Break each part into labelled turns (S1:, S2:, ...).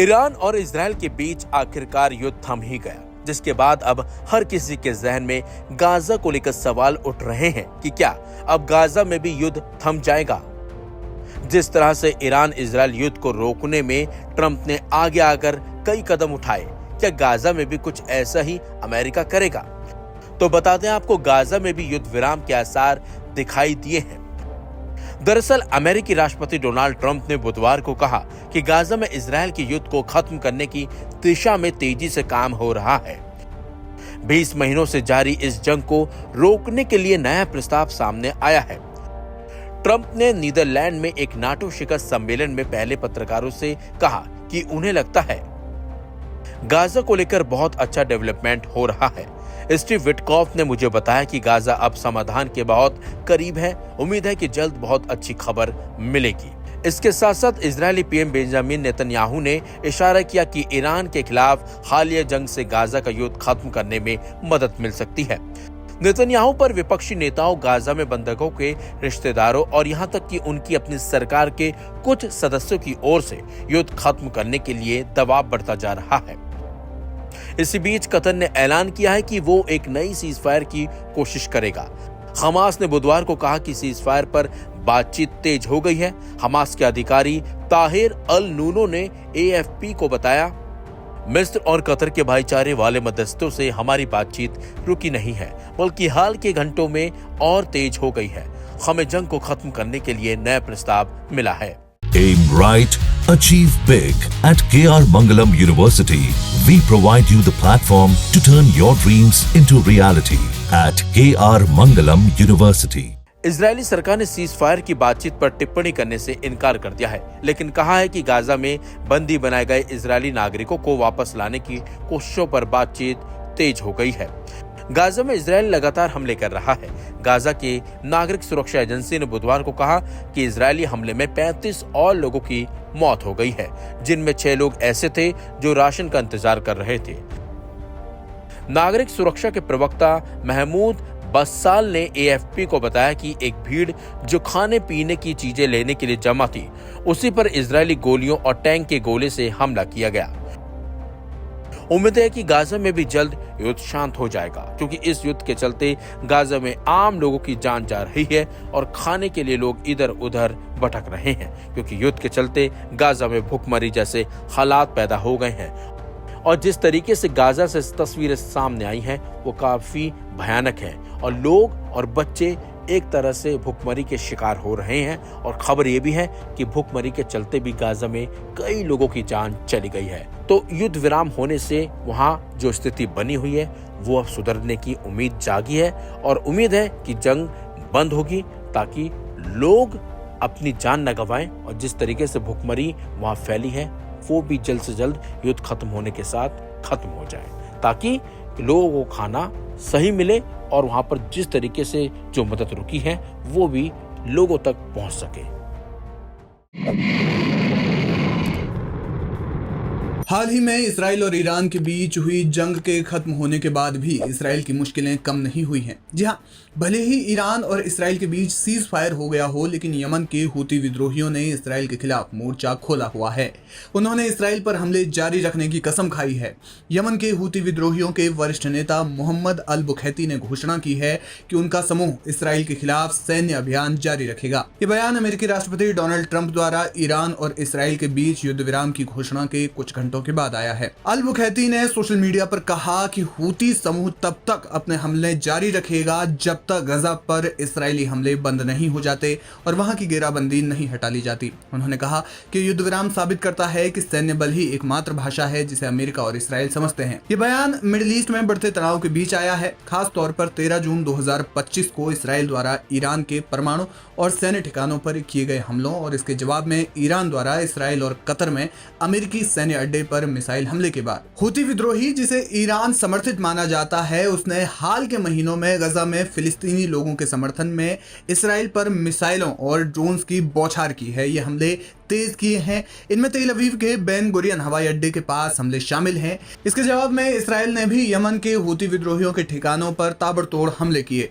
S1: Iran और Israel के बीच आखिरकार युद्ध थम ही गया, जिसके बाद अब हर किसी के जहन में गाजा को लेकर सवाल उठ रहे हैं कि क्या अब गाजा में भी युद्ध थम जाएगा। जिस तरह से ईरान इजराइल युद्ध को रोकने में ट्रंप ने आगे आकर कई कदम उठाए, क्या गाजा में भी कुछ ऐसा ही अमेरिका करेगा? तो बता दें आपको, गाजा में भी युद्ध विराम के आसार दिखाई दिए हैं। दरअसल अमेरिकी राष्ट्रपति डोनाल्ड ट्रंप ने बुधवार को कहा कि गाजा में इजराइल के युद्ध को खत्म करने की दिशा में तेजी से काम हो रहा है। 20 महीनों से जारी इस जंग को रोकने के लिए नया प्रस्ताव सामने आया है। ट्रंप ने नीदरलैंड में एक नाटो शिखर सम्मेलन में पहले पत्रकारों से कहा कि उन्हें लगता है गाजा को लेकर बहुत अच्छा डेवलपमेंट हो रहा है। स्टीव विटकॉफ ने मुझे बताया कि गाजा अब समाधान के बहुत करीब है। उम्मीद है कि जल्द बहुत अच्छी खबर मिलेगी। इसके साथ साथ इजरायली पीएम बेंजामिन नेतन्याहू ने इशारा किया कि ईरान के खिलाफ हालिया जंग से गाजा का युद्ध खत्म करने में मदद मिल सकती है। नेतन्याहू पर विपक्षी नेताओं, गाजा में बंधकों के रिश्तेदारों और यहां तक कि उनकी अपनी सरकार के कुछ सदस्यों की ओर से युद्ध खत्म करने के लिए दबाव बढ़ता जा रहा है। इसी बीच कतर ने ऐलान किया है कि वो एक नई सीजफायर की कोशिश करेगा। हमास ने बुधवार को कहा कि सीजफायर पर बातचीत तेज हो गई है। हमास के अधिकारी ताहिर अल नूनो ने एएफपी को बताया, मिस्र और कतर के भाईचारे वाले मध्यस्थों से हमारी बातचीत रुकी नहीं है, बल्कि हाल के घंटों में और तेज हो गई है। हमें जंग को खत्म करने के लिए नया प्रस्ताव मिला है।
S2: Aim right, achieve big. At KR Mangalam University, we provide you the platform to turn your dreams into reality. At KR Mangalam University.
S1: Israeli सरकार ने सीज फायर की बातचीत पर टिप्पणी करने से इनकार कर दिया है, लेकिन कहा है कि गाजा में बंदी बनाए गए इजरायली नागरिकों को वापस लाने की कोशिशों पर बातचीत तेज हो गई है। गाजा में इजरायल लगातार हमले कर रहा है। गाजा की नागरिक सुरक्षा एजेंसी ने बुधवार को कहा कि इजरायली हमले में 35 और लोगों की मौत हो गई है, जिनमें 6 लोग ऐसे थे जो राशन का इंतजार कर रहे थे। नागरिक सुरक्षा के प्रवक्ता महमूद बस्साल ने एएफपी को बताया कि एक भीड़ जो खाने पीने की चीजें लेने के लिए जमा थी, उसी पर इजरायली गोलियों और टैंक के गोले से हमला किया गया। उम्मीद है कि गाजा में भी जल्द युद्ध शांत हो जाएगा, क्योंकि इस युद्ध के चलते गाजा में आम लोगों की जान जा रही है और खाने के लिए लोग इधर उधर भटक रहे हैं, क्योंकि युद्ध के चलते गाजा में भूखमरी जैसे हालात पैदा हो गए हैं। और जिस तरीके से गाजा से तस्वीरें सामने आई हैं, वो काफी भयानक है और लोग और बच्चे एक तरह से भूखमरी के शिकार हो रहे हैं। और खबर ये भी है कि भूखमरी के चलते भी गाजा में कई लोगों की जान चली गई है। तो युद्ध विराम होने से वहां जो स्थिति बनी हुई है वो अब सुधरने की उम्मीद जागी है और उम्मीद है कि जंग बंद होगी, ताकि लोग अपनी जान न गंवाएं और जिस तरीके से भूखमरी वहां फैली है वो भी जल्द से जल्द युद्ध खत्म होने के साथ खत्म हो जाए, ताकि लोगों को खाना सही मिले और वहां पर जिस तरीके से जो मदद रुकी है वो भी लोगों तक पहुंच सके।
S3: हाल ही में इसराइल और ईरान के बीच हुई जंग के खत्म होने के बाद भी इसराइल की मुश्किलें कम नहीं हुई हैं। जी हाँ, भले ही ईरान और इसराइल के बीच सीज फायर हो गया हो, लेकिन यमन के हूती विद्रोहियों ने इसराइल के खिलाफ मोर्चा खोला हुआ है। उन्होंने इसराइल पर हमले जारी रखने की कसम खाई है। यमन के हूती विद्रोहियों के वरिष्ठ नेता मोहम्मद अल बुखैती ने घोषणा की है कि उनका समूह इसराइल के खिलाफ सैन्य अभियान जारी रखेगा। ये बयान अमेरिकी राष्ट्रपति डोनाल्ड ट्रंप द्वारा ईरान और इसराइल के बीच युद्ध विराम की घोषणा के कुछ घंटों के बाद आया है। अल बुखैती ने सोशल मीडिया पर कहा कि हूती समूह तब तक अपने हमले जारी रखेगा जब तक गजा पर इसराइली हमले बंद नहीं हो जाते और वहां की घेराबंदी नहीं हटा ली जाती। उन्होंने कहा कि युद्ध विराम साबित करता है कि सैन्य बल ही एकमात्र भाषा है जिसे अमेरिका और इसराइल समझते हैं। ये बयान मिडिल ईस्ट में बढ़ते तनाव के बीच आया है। खास तौर पर 13 जून 2025 को इसराइल द्वारा ईरान के परमाणु और सैन्य ठिकानों पर किए गए हमलों और इसके जवाब में ईरान द्वारा इसराइल और कतर में अमेरिकी सैन्य अड्डे पर मिसाइल हमले के बाद हूती विद्रोही, जिसे ईरान समर्थित माना जाता है, उसने हाल के महीनों में गजा में फिलिस्तीनी लोगों के समर्थन में इसराइल पर मिसाइलों और ड्रोन्स की बौछार की है। ये हमले तेज किए हैं। इनमें तेल अवीव के बेन गुरियन हवाई अड्डे के पास हमले शामिल हैं। इसके जवाब में इसराइल ने भी यमन के हूती विद्रोहियों के ठिकानों पर ताबड़तोड़ हमले किए।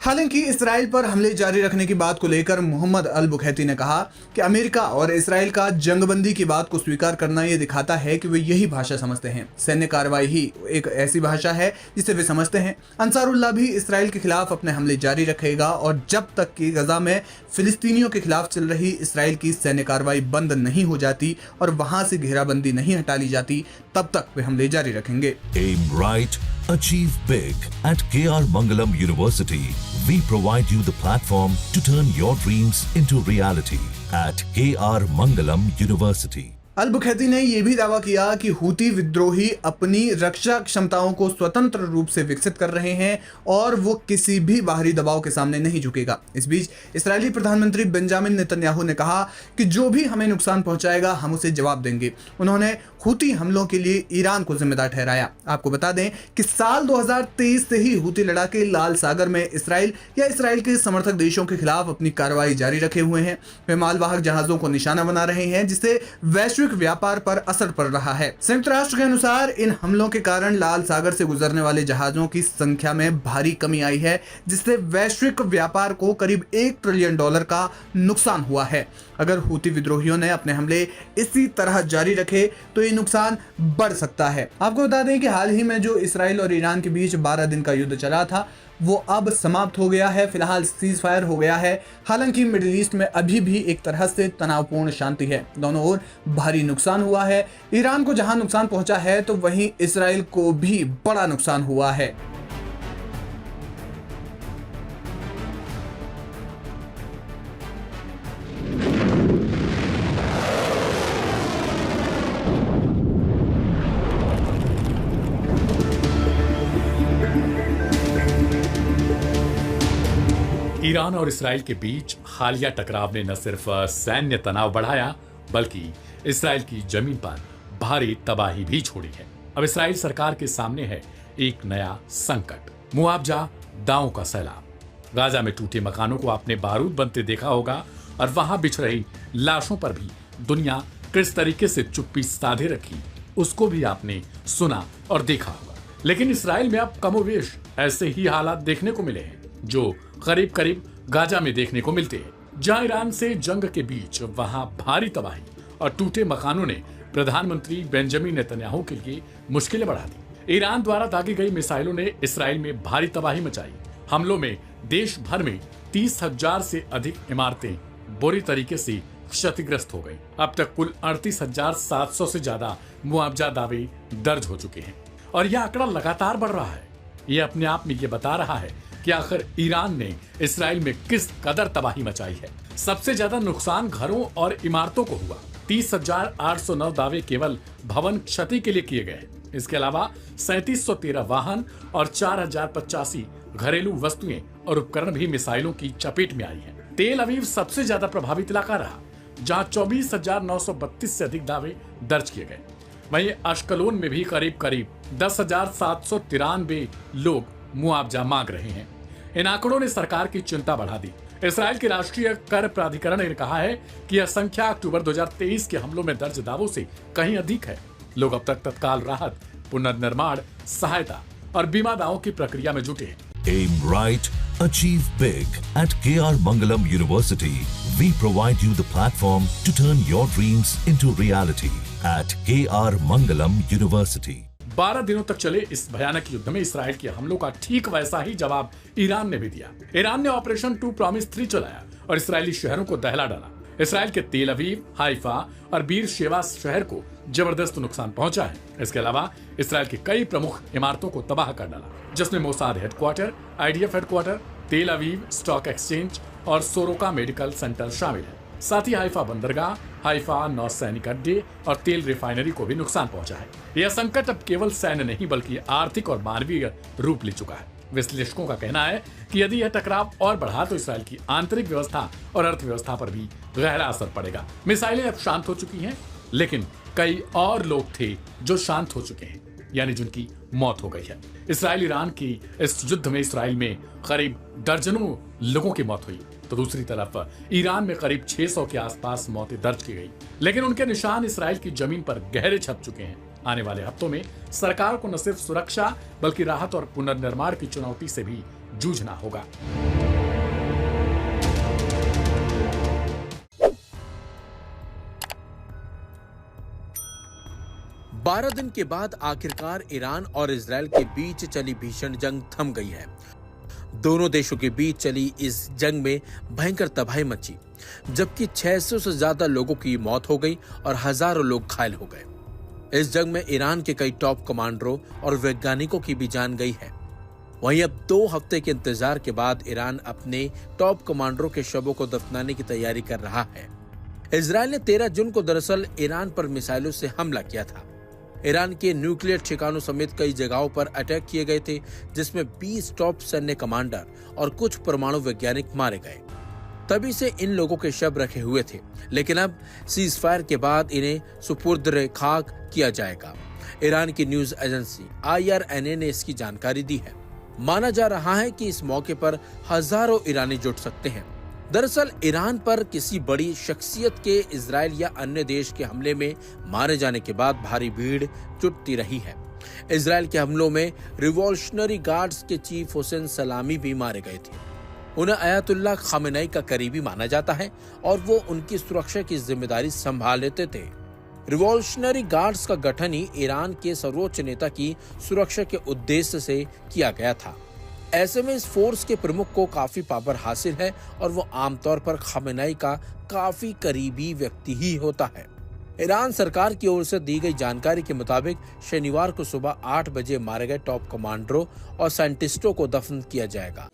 S3: हालांकि इसराइल पर हमले जारी रखने की बात को लेकर मोहम्मद अल बुखैती ने कहा कि अमेरिका और इसराइल का जंगबंदी की बात को स्वीकार करना ये दिखाता है कि वे यही भाषा समझते हैं। सैन्य कार्रवाई ही एक ऐसी भाषा है जिसे वे समझते हैं। अंसारुल्लाह भी इसराइल के खिलाफ अपने हमले जारी रखेगा और जब तक कि गजा में फिलिस्तीनियों के खिलाफ चल रही इसराइल की सैन्य कार्रवाई बंद नहीं हो जाती और वहां से घेराबंदी नहीं हटा ली जाती, तब तक वे हमले जारी रखेंगे।
S2: Aim right, achieve big. At KR Mangalam University, we provide you the platform to turn your dreams into reality. At KR Mangalam University.
S3: अल बुखैती ने यह भी दावा किया कि हूती विद्रोही अपनी रक्षा क्षमताओं को स्वतंत्र रूप से विकसित कर रहे हैं और वो किसी भी बाहरी दबाव के सामने नहीं झुकेगा। इस बीच इस्राएली प्रधानमंत्री बेंजामिन नेतन्याहू ने कहा कि जो भी हमें नुकसान पहुंचाएगा हम उसे जवाब देंगे। उन्होंने हूती हमलों के लिए ईरान को जिम्मेदार ठहराया। आपको बता दें कि साल 2023 से ही हूती लड़ाके लाल सागर में इसराइल या इसराइल के समर्थक देशों के खिलाफ अपनी कार्रवाई जारी रखे हुए हैं। वे मालवाहक जहाजों को निशाना बना रहे हैं जिससे वैश्विक व्यापार पर असर पड़ रहा है। संयुक्त राष्ट्र के अनुसार इन हमलों के कारण लाल सागर से गुजरने वाले जहाजों की संख्या में भारी कमी आई है, जिससे वैश्विक व्यापार को करीब $1 ट्रिलियन का नुकसान हुआ है। अगर हूती विद्रोहियों ने अपने हमले इसी तरह जारी रखे तो ये नुकसान बढ़ सकता है। आपको बता दें कि हाल ही में जो इसराइल और ईरान के बीच 12 दिन का युद्ध चला था वो अब समाप्त हो गया है। फिलहाल सीज फायर हो गया है। हालांकि मिडिल ईस्ट में अभी भी एक तरह से तनावपूर्ण शांति है। दोनों ओर भारी नुकसान हुआ है। ईरान को जहां नुकसान पहुंचा है तो वहीं इसराइल को भी बड़ा नुकसान हुआ है।
S4: ईरान और इसराइल के बीच हालिया टकराव ने न सिर्फ सैन्य तनाव बढ़ाया बल्कि इसराइल की जमीन पर भारी तबाही भी छोड़ी है। अब इसराइल सरकार के सामने है एक नया संकट, मुआवजा दांव का सैलाब। गाजा में टूटे मकानों को आपने बारूद बनते देखा होगा और वहां बिछ रही लाशों पर भी दुनिया किस तरीके से चुप्पी साधे रखी उसको भी आपने सुना और देखा होगा। लेकिन इसराइल में अब कमोवेश ऐसे ही हालात देखने को मिले हैं जो करीब करीब गाजा में देखने को मिलते हैं। जहां ईरान से जंग के बीच वहां भारी तबाही और टूटे मकानों ने प्रधानमंत्री बेंजामिन नेतन्याहू के लिए मुश्किलें बढ़ा दी। ईरान द्वारा दागी गई मिसाइलों ने इसराइल में भारी तबाही मचाई। हमलों में देश भर में 30,000 से अधिक इमारतें बुरी तरीके से क्षतिग्रस्त हो गई। अब तक कुल 38,700 से ज्यादा मुआवजा दावे दर्ज हो चुके हैं और यह आंकड़ा लगातार बढ़ रहा है। यह अपने आप में ये बता रहा है कि आखिर ईरान ने इसराइल में किस कदर तबाही मचाई है। सबसे ज्यादा नुकसान घरों और इमारतों को हुआ। 30,809 दावे केवल भवन क्षति के लिए किए गए। इसके अलावा 3713 वाहन और 4,085 घरेलू वस्तुएं और उपकरण भी मिसाइलों की चपेट में आई हैं। तेल अवीव सबसे ज्यादा प्रभावित इलाका रहा, जहां 24,932 से अधिक दावे दर्ज किए गए। वहीं अश्कलोन में भी करीब करीब 10,793 लोग मुआवजा मांग रहे हैं। इन आंकड़ों ने सरकार की चिंता बढ़ा दी। इसराइल के राष्ट्रीय कर प्राधिकरण ने कहा है कि यह संख्या अक्टूबर 2023 के हमलों में दर्ज दावों से कहीं अधिक है। लोग अब तक तत्काल राहत, पुनर्निर्माण, सहायता और बीमा दावों की प्रक्रिया में जुटे हैं।
S2: Aim right, achieve big. At KR Mangalam University, we provide you the platform to turn your dreams into reality. At KR Mangalam University.
S4: 12 दिनों तक चले इस भयानक युद्ध में इसराइल के हमलों का ठीक वैसा ही जवाब ईरान ने भी दिया। ईरान ने ऑपरेशन 2 प्रॉमिस 3 चलाया और इसराइली शहरों को दहला डाला। इसराइल के तेल अवीव, हाइफा और बीर शेवा शहर को जबरदस्त नुकसान पहुंचा है। इसके अलावा इसराइल की कई प्रमुख इमारतों को तबाह कर डाला, जिसमें मोसाद हेडक्वार्टर, IDF हेडक्वार्टर, तेल अवीव स्टॉक एक्सचेंज और सोरोका मेडिकल सेंटर शामिल है। साथ ही हाइफा बंदरगाह, हाइफा नौसैनिक अड्डे और तेल रिफाइनरी को भी नुकसान पहुंचा है। यह संकट अब केवल सैन्य नहीं बल्कि आर्थिक और मानवीय रूप ले चुका है। विश्लेषकों का कहना है कि यदि यह टकराव और बढ़ा तो इसराइल की आंतरिक व्यवस्था और अर्थव्यवस्था पर भी गहरा असर पड़ेगा। मिसाइलें अब शांत हो चुकी हैं, लेकिन कई और लोग थे जो शांत हो चुके हैं, यानी जिनकी मौत हो गई है। इसराइल ईरान की इस युद्ध में इसराइल में करीब दर्जनों लोगों की मौत हुई, तो दूसरी तरफ ईरान में करीब 600 के आसपास मौतें दर्ज की गई। लेकिन उनके निशान इसराइल की जमीन पर गहरे छप चुके हैं। आने वाले हफ्तों में सरकार को न सिर्फ सुरक्षा बल्कि राहत और पुनर्निर्माण की चुनौती से भी जूझना होगा।
S1: 12 दिन के बाद आखिरकार ईरान और इजराइल के बीच चली भीषण जंग थम गई है। दोनों देशों के बीच चली इस जंग में भयंकर तबाही मची, जबकि 600 से ज्यादा लोगों की मौत हो गई और हजारों लोग घायल हो गए। इस जंग में ईरान के कई टॉप कमांडरों और वैज्ञानिकों की भी जान गई है। वहीं अब 2 हफ्ते के इंतजार के बाद ईरान अपने टॉप कमांडरों के शवों को दफनाने की तैयारी कर रहा है। इजराइल ने 13 जून को दरअसल ईरान पर मिसाइलों से हमला किया था। ईरान के न्यूक्लियर ठिकानों समेत कई जगहों पर अटैक किए गए थे, जिसमें 20 टॉप सैन्य कमांडर और कुछ परमाणु वैज्ञानिक मारे गए। तभी से इन लोगों के शव रखे हुए थे, लेकिन अब सीज फायर के बाद इन्हें सुपुर्द खाक किया जाएगा। ईरान की न्यूज एजेंसी IRNA ने इसकी जानकारी दी है। माना जा रहा है कि इस मौके पर हजारों ईरानी जुट सकते हैं। दरअसल ईरान पर किसी बड़ी शख्सियत के इजराइल या अन्य देश के हमले में मारे जाने के बाद भारी भीड़ जुटती रही है। इजराइल के हमलों में रिवॉल्यूशनरी गार्ड्स के चीफ हुसैन सलामी भी मारे गए थे। उन्हें अयातुल्लाह खामेनेई का करीबी माना जाता है और वो उनकी सुरक्षा की जिम्मेदारी संभाल लेते थे। रिवॉल्यूशनरी गार्ड्स का गठन ही ईरान के सर्वोच्च नेता की सुरक्षा के उद्देश्य से किया गया था। ऐसे में इस फोर्स के प्रमुख को काफी पावर हासिल है और वो आमतौर पर खामेनेई का काफी करीबी व्यक्ति ही होता है। ईरान सरकार की ओर से दी गई जानकारी के मुताबिक शनिवार को सुबह 8 बजे मारे गए टॉप कमांडरों और साइंटिस्टों को दफन किया जाएगा।